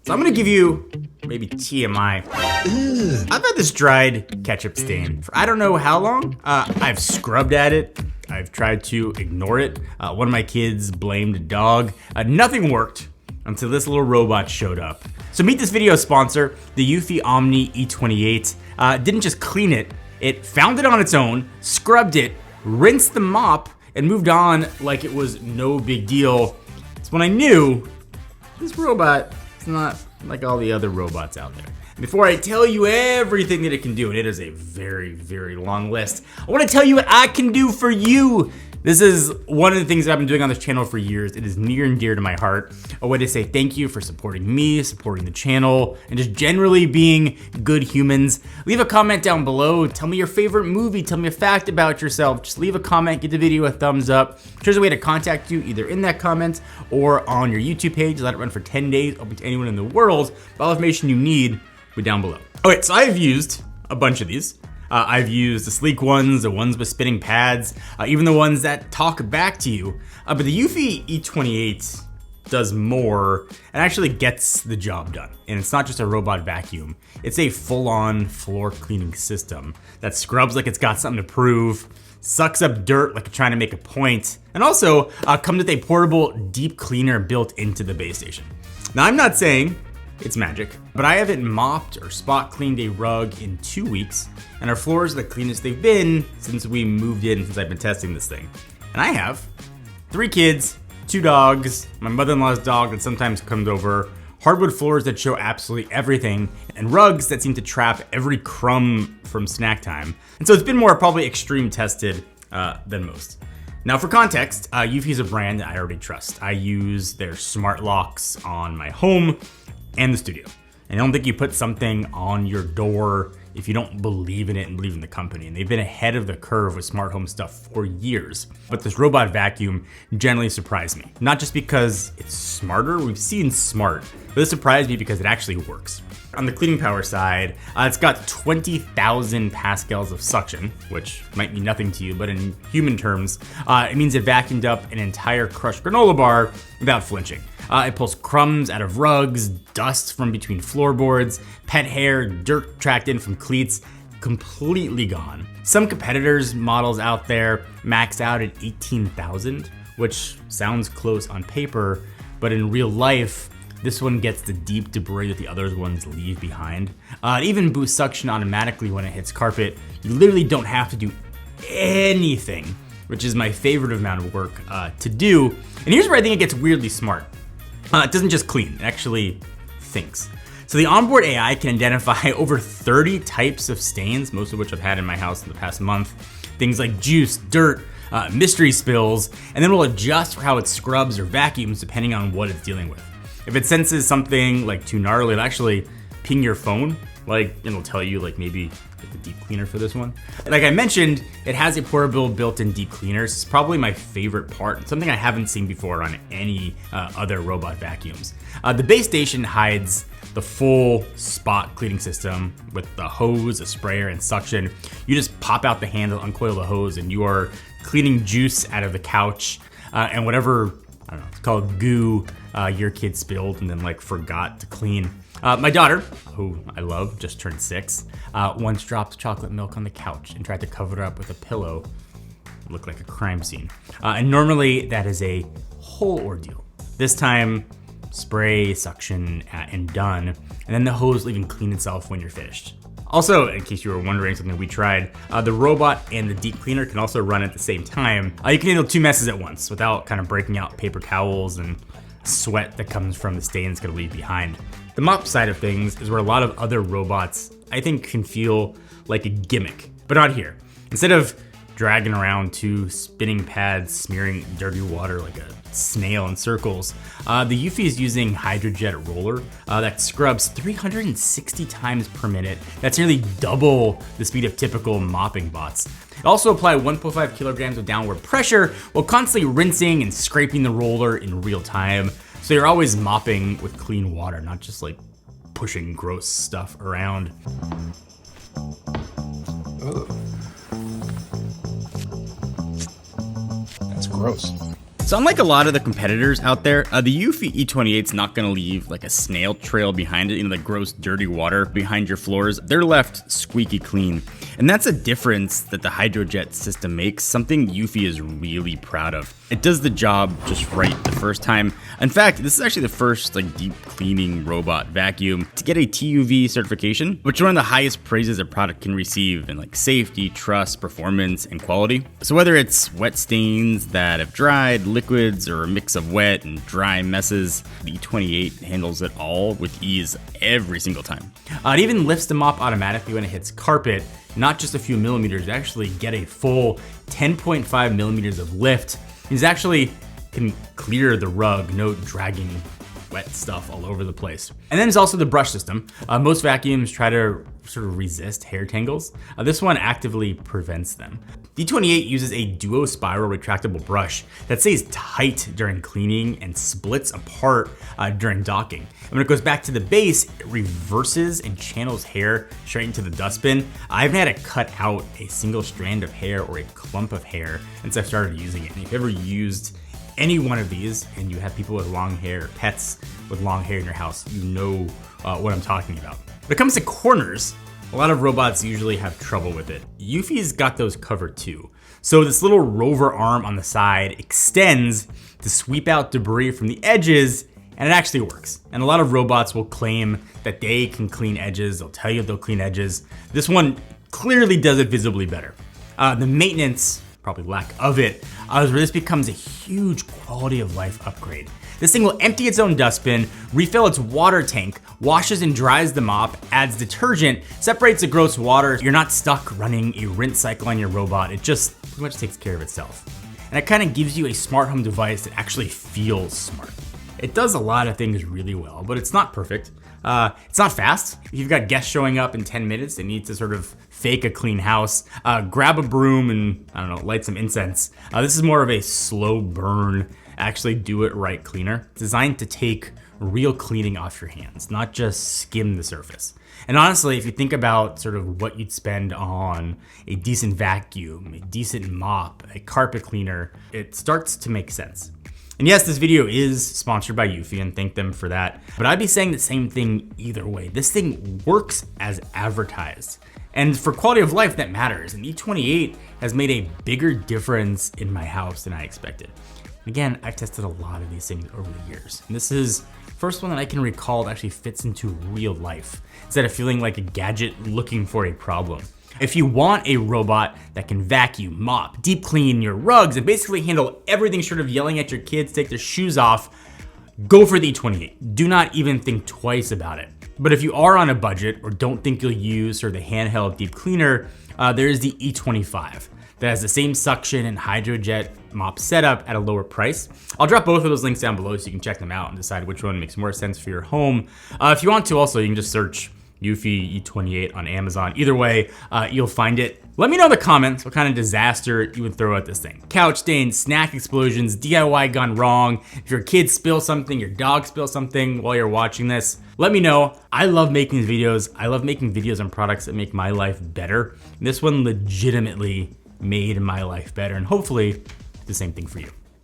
So I'm gonna give you maybe TMI. I've had this dried ketchup stain for I don't know how long. I've scrubbed at it. I've tried to ignore it. One of my kids blamed a dog. Nothing worked until this little robot showed up. So meet this video sponsor, the Eufy Omni E28. Didn't just clean it, it found it on its own, scrubbed it, rinsed the mop, and moved on like it was no big deal. It's when I knew this robot is not like all the other robots out there. Before I tell you everything that it can do, and it is a very, very long list, I want to tell you what I can do for you. This is one of the things that I've been doing on this channel for years. It is near and dear to my heart. A way to say thank you for supporting me, supporting the channel, and just generally being good humans. Leave a comment down below. Tell me your favorite movie. Tell me a fact about yourself. Just leave a comment, give the video a thumbs up. There's a way to contact you either in that comment or on your YouTube page. Let it run for 10 days, open to anyone in the world. All information you need will be down below. Okay, so I've used a bunch of these. I've used the sleek ones, the ones with spinning pads, even the ones that talk back to you. But the Eufy E28 does more and actually gets the job done. And it's not just a robot vacuum. It's a full-on floor cleaning system that scrubs like it's got something to prove, sucks up dirt like it's trying to make a point, and also comes with a portable deep cleaner built into the base station. Now, I'm not saying it's magic, but I haven't mopped or spot cleaned a rug in 2 weeks, and our floors are the cleanest they've been since we moved in, since I've been testing this thing. And I have 3 kids, 2 dogs, my mother-in-law's dog that sometimes comes over, hardwood floors that show absolutely everything, and rugs that seem to trap every crumb from snack time. And so it's been more probably extreme tested than most. Now for context, Eufy is a brand that I already trust. I use their smart locks on my home and the studio. And I don't think you put something on your door if you don't believe in it and believe in the company. And they've been ahead of the curve with smart home stuff for years. But this robot vacuum generally surprised me. Not just because it's smarter, we've seen smart, but it surprised me because it actually works. On the cleaning power side, it's got 20,000 pascals of suction, which might mean nothing to you, but in human terms, it means it vacuumed up an entire crushed granola bar without flinching. It pulls crumbs out of rugs, dust from between floorboards, pet hair, dirt tracked in from cleats, completely gone. Some competitors' models out there max out at 18,000, which sounds close on paper, but in real life, this one gets the deep debris that the other ones leave behind. It even boosts suction automatically when it hits carpet. You literally don't have to do anything, which is my favorite amount of work to do. And here's where I think it gets weirdly smart. It doesn't just clean, it actually thinks. So the onboard AI can identify over 30 types of stains, most of which I've had in my house in the past month. Things like juice, dirt, mystery spills, and then will adjust for how it scrubs or vacuums depending on what it's dealing with. If it senses something like too gnarly, it'll actually ping your phone, and it'll tell you maybe get the deep cleaner for this one. Like I mentioned, it has a portable built-in deep cleaner. It's probably my favorite part, something I haven't seen before on any other robot vacuums. The base station hides the full spot cleaning system with the hose, a sprayer, and suction. You just pop out the handle, uncoil the hose, and you are cleaning juice out of the couch and whatever, I don't know, it's called goo your kid spilled and then forgot to clean. My daughter, who I love, just turned 6, once dropped chocolate milk on the couch and tried to cover it up with a pillow. It looked like a crime scene. And normally that is a whole ordeal. This time, spray, suction, and done. And then the hose will even clean itself when you're finished. Also, in case you were wondering something we tried, the robot and the deep cleaner can also run at the same time. You can handle 2 messes at once without kind of breaking out paper towels and sweat that comes from the stains gonna leave behind. The mop side of things is where a lot of other robots, I think, can feel like a gimmick, but not here. Instead of dragging around 2 spinning pads, smearing dirty water like a snail in circles, the Eufy is using HydroJet roller that scrubs 360 times per minute. That's nearly double the speed of typical mopping bots. It also applies 1.5 kilograms of downward pressure while constantly rinsing and scraping the roller in real time. So you're always mopping with clean water, not just pushing gross stuff around. Ugh. That's gross. So unlike a lot of the competitors out there, the Eufy E28 is not going to leave like a snail trail behind it, the gross dirty water behind your floors. They're left squeaky clean. And that's a difference that the HydroJet system makes, something Eufy is really proud of. It does the job just right the first time. In fact, this is actually the first deep cleaning robot vacuum to get a TÜV certification, which is one of the highest praises a product can receive in safety, trust, performance, and quality. So whether it's wet stains that have dried, liquids, or a mix of wet and dry messes, the E28 handles it all with ease every single time. It even lifts the mop automatically when it hits carpet, not just a few millimeters. You actually get a full 10.5 millimeters of lift. It actually can clear the rug, no dragging wet stuff all over the place. And then there's also the brush system. Most vacuums try to sort of resist hair tangles. This one actively prevents them. The E28 uses a duo spiral retractable brush that stays tight during cleaning and splits apart during docking. And when it goes back to the base, it reverses and channels hair straight into the dustbin. I haven't had to cut out a single strand of hair or a clump of hair since I've started using it. And if you've ever used any one of these and you have people with long hair, pets with long hair in your house, you know what I'm talking about. When it comes to corners, a lot of robots usually have trouble with it. Eufy's got those covered too. So this little rover arm on the side extends to sweep out debris from the edges, and it actually works. And a lot of robots will claim that they can clean edges. They'll tell you they'll clean edges. This one clearly does it visibly better. The maintenance, probably lack of it, is where this becomes a huge quality of life upgrade. This thing will empty its own dustbin, refill its water tank, washes and dries the mop, adds detergent, separates the gross water. You're not stuck running a rinse cycle on your robot. It just pretty much takes care of itself. And it kind of gives you a smart home device that actually feels smart. It does a lot of things really well, but it's not perfect. It's not fast. If you've got guests showing up in 10 minutes, they need to sort of fake a clean house, grab a broom and, light some incense. This is more of a slow burn, actually do it right cleaner, designed to take real cleaning off your hands, not just skim the surface. And honestly, if you think about sort of what you'd spend on a decent vacuum, a decent mop, a carpet cleaner, it starts to make sense. And yes, this video is sponsored by Eufy, and thank them for that. But I'd be saying the same thing either way. This thing works as advertised. And for quality of life, that matters. And E28 has made a bigger difference in my house than I expected. Again, I've tested a lot of these things over the years. And this is the first one that I can recall that actually fits into real life, instead of feeling like a gadget looking for a problem. If you want a robot that can vacuum, mop, deep clean your rugs, and basically handle everything short of yelling at your kids to take their shoes off, go for the E28. Do not even think twice about it. But if you are on a budget or don't think you'll use the handheld deep cleaner, there's the E25 that has the same suction and HydroJet mop setup at a lower price. I'll drop both of those links down below so you can check them out and decide which one makes more sense for your home. If you want to also, you can just search Eufy E28 on Amazon. Either way, you'll find it. Let me know in the comments what kind of disaster you would throw at this thing. Couch stains, snack explosions, DIY gone wrong. If your kids spill something, your dog spills something while you're watching this, let me know. I love making these videos. I love making videos on products that make my life better. This one legitimately made my life better, and hopefully the same thing for you.